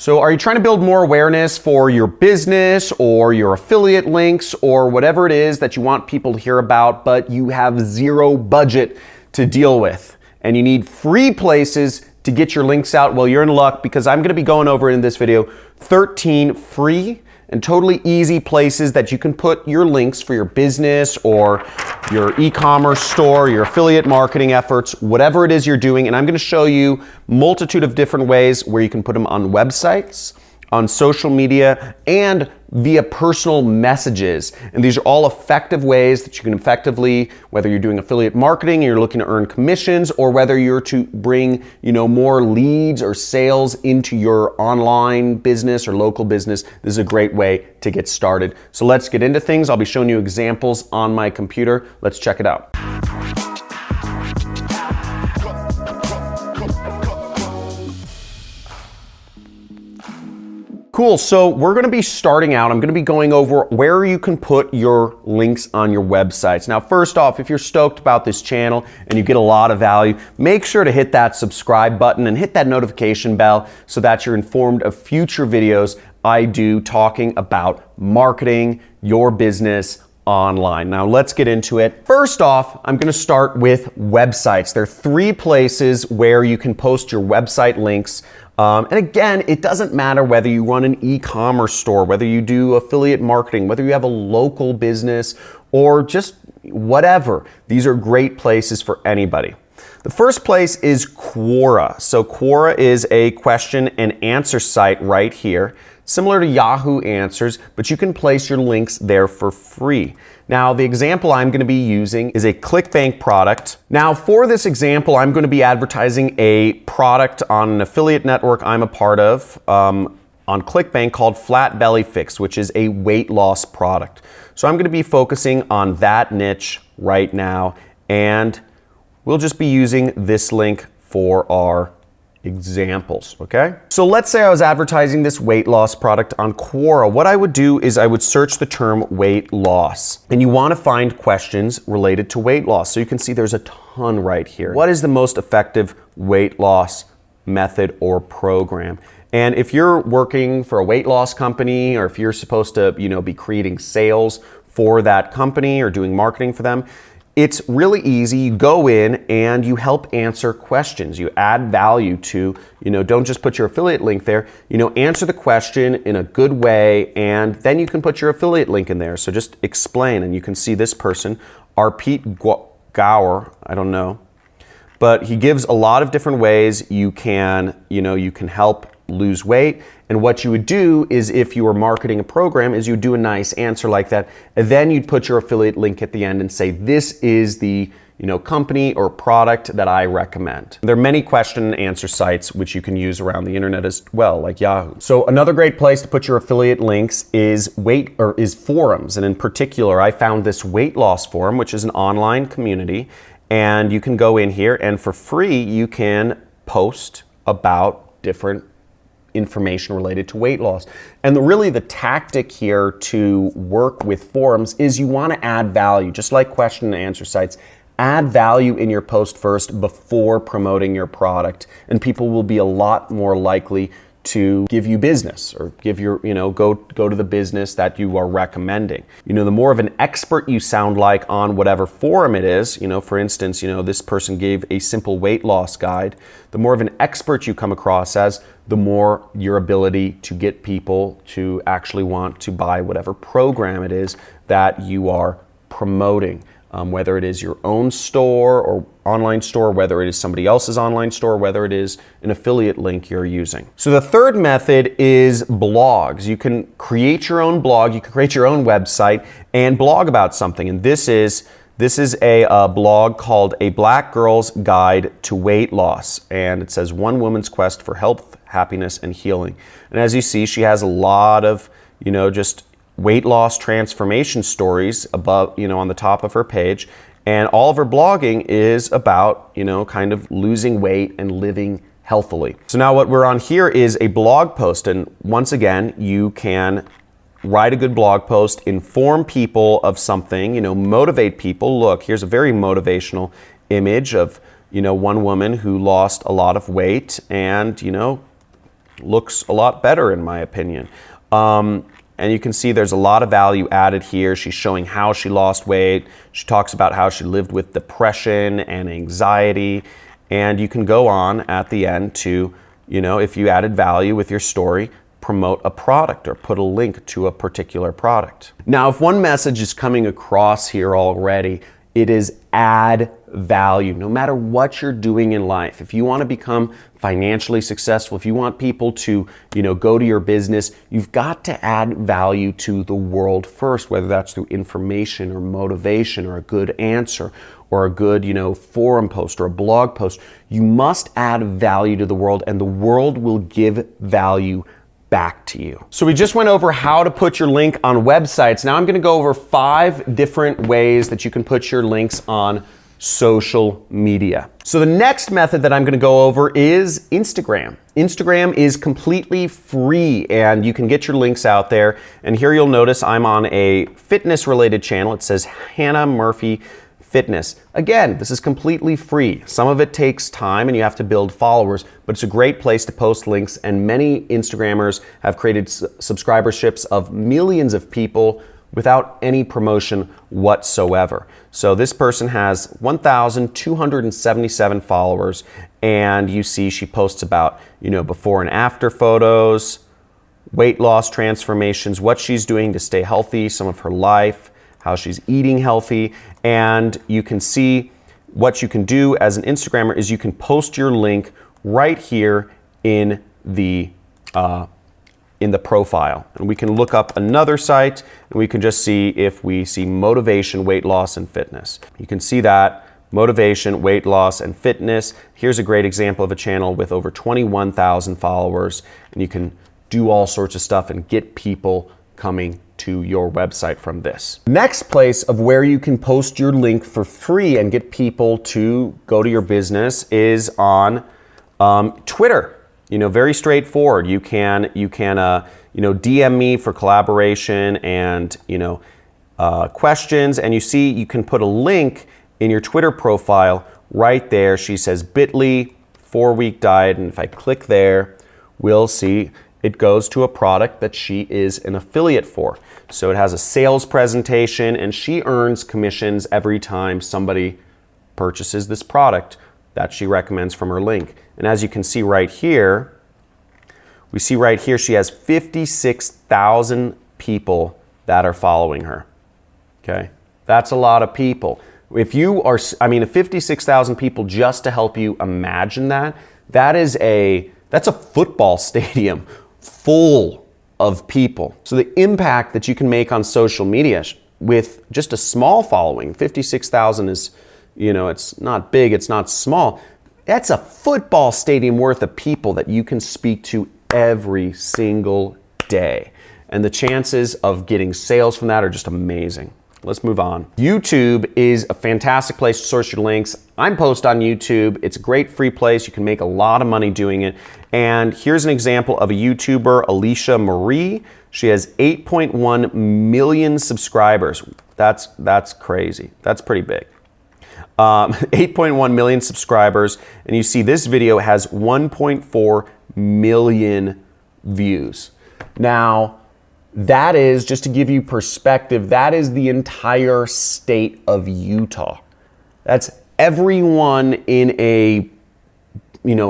So are you trying to build more awareness for your business or your affiliate links or whatever it is that you want people to hear about, but you have zero budget to deal with and you need free places to get your links out? Well, you're in luck, because I'm going to be going over in this video 13 free and totally easy places that you can put your links for your business or your e-commerce store, your affiliate marketing efforts, whatever it is you're doing. And I'm going to show you multitude of different ways where you can put them on websites, on social media, and via personal messages. And these are all effective ways that you can effectively, whether you're doing affiliate marketing and you're looking to earn commissions, or whether you're to bring, more leads or sales into your online business or local business, this is a great way to get started. So let's get into things. I'll be showing you examples on my computer. Let's check it out. Cool, so we're gonna be starting out, I'm gonna be going over where you can put your links on your websites. Now, first off, if you're stoked about this channel and you get a lot of value, make sure to hit that subscribe button and hit that notification bell so that you're informed of future videos I do talking about marketing your business online. Now let's get into it. First off, I'm going to start with websites. There are 3 places where you can post your website links. And again, it doesn't matter whether you run an e-commerce store, whether you do affiliate marketing, whether you have a local business, or just whatever. These are great places for anybody. The first place is Quora. So Quora is a question and answer site right here, similar to Yahoo Answers, but you can place your links there for free. Now, the example I'm going to be using is a ClickBank product. Now, for this example, I'm going to be advertising a product on an affiliate network I'm a part of on ClickBank called Flat Belly Fix, which is a weight loss product. So I'm going to be focusing on that niche right now, and we'll just be using this link for our examples, okay? So let's say I was advertising this weight loss product on Quora. What I would do is I would search the term weight loss, and you want to find questions related to weight loss. So you can see there's a ton right here. What is the most effective weight loss method or program? And if you're working for a weight loss company, or if you're supposed to, be creating sales for that company or doing marketing for them, it's really easy. You go in and you help answer questions. You add value to, don't just put your affiliate link there, answer the question in a good way, and then you can put your affiliate link in there. So just explain, and you can see this person, Arpit Gaur, I don't know, but he gives a lot of different ways you can, you can help lose weight. And what you would do is, if you were marketing a program, is you'd do a nice answer like that, and then you'd put your affiliate link at the end and say, this is the company or product that I recommend. There are many question and answer sites which you can use around the internet as well, like Yahoo. So another great place to put your affiliate links is forums. And in particular, I found this weight loss forum, which is an online community, and you can go in here and for free you can post about different information related to weight loss. And really the tactic here to work with forums is you want to add value, just like question and answer sites. Add value in your post first before promoting your product, and people will be a lot more likely to give you business, or give your, go to the business that you are recommending. The more of an expert you sound like on whatever forum it is, for instance, this person gave a simple weight loss guide. The more of an expert you come across as, the more your ability to get people to actually want to buy whatever program it is that you are promoting. Whether it is your own store or online store, whether it is somebody else's online store, whether it is an affiliate link you're using. So the third method is blogs. You can create your own blog, you can create your own website and blog about something. And this is a blog called A Black Girl's Guide to Weight Loss. And it says, one woman's quest for health, happiness, and healing. And as you see, she has a lot of, just weight loss transformation stories above, on the top of her page. And all of her blogging is about, kind of losing weight and living healthily. So now what we're on here is a blog post. And once again, you can write a good blog post, inform people of something, motivate people. Look, here's a very motivational image of, one woman who lost a lot of weight and, looks a lot better in my opinion. And you can see there's a lot of value added here. She's showing how she lost weight. She talks about how she lived with depression and anxiety. And you can go on at the end to, if you added value with your story, promote a product or put a link to a particular product. Now, if one message is coming across here already, it is add value. No matter what you're doing in life, if you want to become financially successful, if you want people to, go to your business, you've got to add value to the world first, whether that's through information or motivation or a good answer or a good, forum post or a blog post. You must add value to the world, and the world will give value back to you. So we just went over how to put your link on websites. Now I'm going to go over 5 different ways that you can put your links on social media. So the next method that I'm going to go over is Instagram. Instagram is completely free and you can get your links out there. And here you'll notice I'm on a fitness related channel. It says Hannah Murphy Fitness. Again, this is completely free. Some of it takes time and you have to build followers, but it's a great place to post links, and many Instagrammers have created subscriberships of millions of people without any promotion whatsoever. So this person has 1,277 followers, and you see she posts about, before and after photos, weight loss transformations, what she's doing to stay healthy, some of her life, how she's eating healthy. And you can see what you can do as an Instagrammer is you can post your link right here in the profile. And we can look up another site and we can just see if we see motivation, weight loss, and fitness. You can see that motivation, weight loss, and fitness. Here's a great example of a channel with over 21,000 followers, and you can do all sorts of stuff and get people coming to your website from this. Next place of where you can post your link for free and get people to go to your business is on Twitter. Very straightforward. You can DM me for collaboration and questions, and you can put a link in your Twitter profile right there. She says bit.ly 4-week diet, and if I click there, we'll see it goes to a product that she is an affiliate for. So it has a sales presentation, and she earns commissions every time somebody purchases this product that she recommends from her link. And as you can see right here, she has 56,000 people that are following her. Okay, that's a lot of people. If you are, 56,000 people just to help you imagine that, that's a football stadium full of people. So the impact that you can make on social media with just a small following, 56,000 is, it's not big, it's not small. That's a football stadium worth of people that you can speak to every single day. And the chances of getting sales from that are just amazing. Let's move on. YouTube is a fantastic place to source your links. I'm post on YouTube. It's a great free place. You can make a lot of money doing it. And here's an example of a YouTuber, Alicia Marie. She has 8.1 million subscribers. That's crazy. That's pretty big. 8.1 million subscribers. And you see this video has 1.4 million views. Now, that is, just to give you perspective, that is the entire state of Utah. That's everyone in a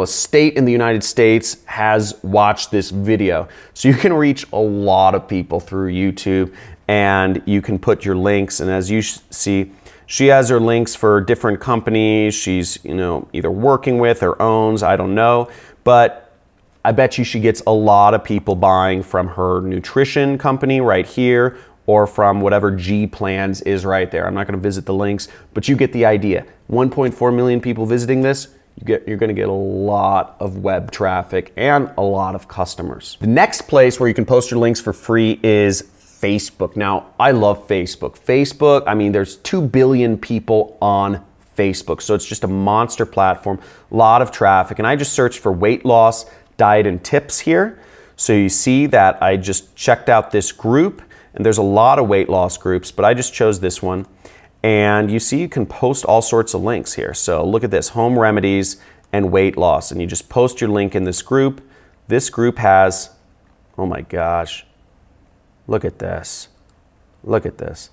state in the United States has watched this video. So you can reach a lot of people through YouTube, and you can put your links. And as you see, she has her links for different companies she's, either working with or owns, I don't know. But I bet you she gets a lot of people buying from her nutrition company right here, or from whatever G Plans is right there. I'm not going to visit the links, but you get the idea. 1.4 million people visiting this, you're going to get a lot of web traffic and a lot of customers. The next place where you can post your links for free is Facebook. Now, I love Facebook. Facebook, there's 2 billion people on Facebook, so it's just a monster platform, a lot of traffic. And I just searched for weight loss, diet, and tips here. So you see that I just checked out this group, and there's a lot of weight loss groups, but I just chose this one. And you see you can post all sorts of links here. So look at this, home remedies and weight loss. And you just post your link in this group. This group has, oh my gosh, look at this. Look at this.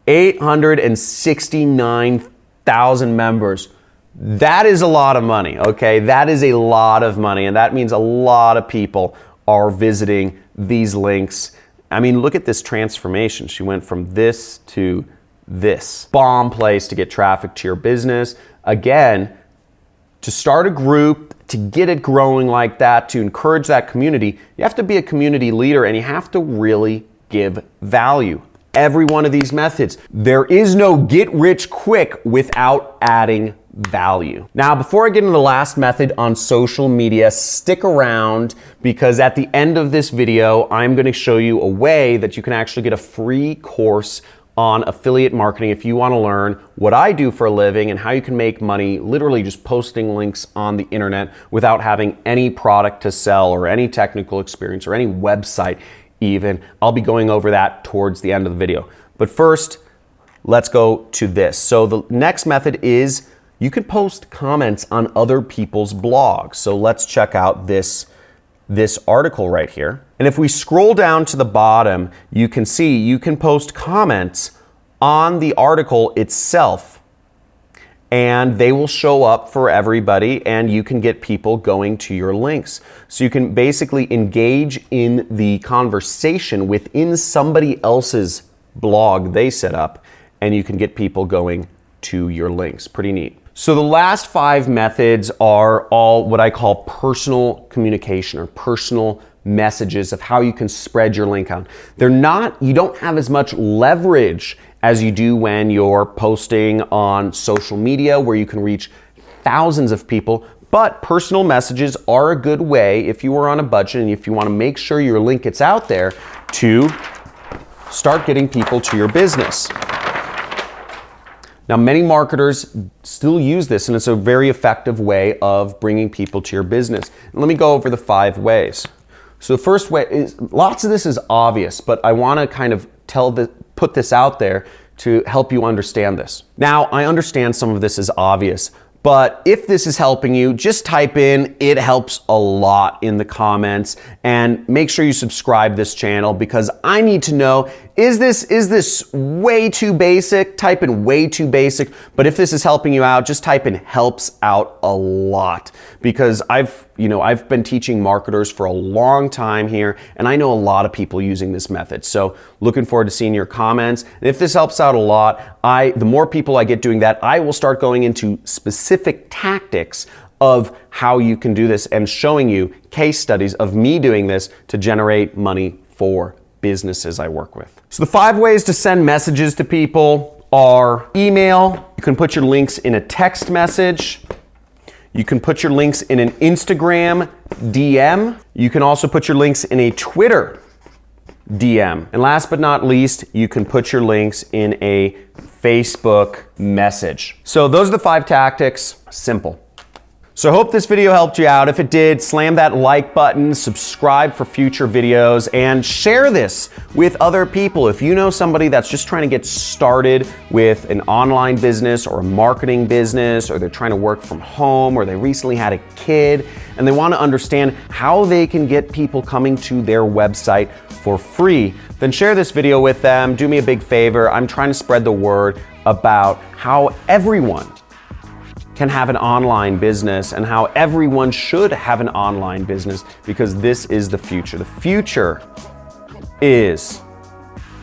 869,000 members. That is a lot of money, okay? That is a lot of money, and that means a lot of people are visiting these links. I mean, look at this transformation. She went from this to this. Bomb place to get traffic to your business. Again, to start a group, to get it growing like that, to encourage that community, you have to be a community leader and you have to really give value. Every one of these methods, there is no get rich quick without adding value. Now, before I get into the last method on social media, stick around because at the end of this video, I'm going to show you a way that you can actually get a free course on affiliate marketing if you want to learn what I do for a living and how you can make money literally just posting links on the internet without having any product to sell or any technical experience or any website even. I'll be going over that towards the end of the video. But first, let's go to this. So the next method is you could post comments on other people's blogs. So let's check out this article right here. And if we scroll down to the bottom, you can see you can post comments on the article itself and they will show up for everybody and you can get people going to your links. So you can basically engage in the conversation within somebody else's blog they set up and you can get people going to your links. Pretty neat. So the last 5 methods are all what I call personal communication or personal messages of how you can spread your link out. You don't have as much leverage as you do when you're posting on social media where you can reach thousands of people, but personal messages are a good way if you are on a budget and if you want to make sure your link gets out there to start getting people to your business. Now, many marketers still use this, and it's a very effective way of bringing people to your business. And let me go over the 5 ways. So the first way is, lots of this is obvious, but I want to kind of put this out there to help you understand this. Now, I understand some of this is obvious, but if this is helping you, just type in "it helps a lot" in the comments and make sure you subscribe this channel because I need to know, is this way too basic? Type in "way too basic." But if this is helping you out, just type in "helps out a lot" because I've been teaching marketers for a long time here and I know a lot of people using this method. So looking forward to seeing your comments. And if this helps out a lot, the more people I get doing that, I will start going into specific tactics of how you can do this and showing you case studies of me doing this to generate money for businesses I work with. So the 5 ways to send messages to people are email. You can put your links in a text message. You can put your links in an Instagram DM. You can also put your links in a Twitter DM. And last but not least, you can put your links in a Facebook message. So those are the 5 tactics. Simple. So I hope this video helped you out. If it did, slam that like button, subscribe for future videos, and share this with other people. If you know somebody that's just trying to get started with an online business or a marketing business, or they're trying to work from home, or they recently had a kid, and they want to understand how they can get people coming to their website for free, then share this video with them. Do me a big favor. I'm trying to spread the word about how everyone can have an online business and how everyone should have an online business because this is the future. The future is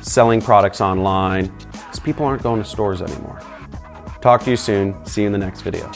selling products online because people aren't going to stores anymore. Talk to you soon. See you in the next video.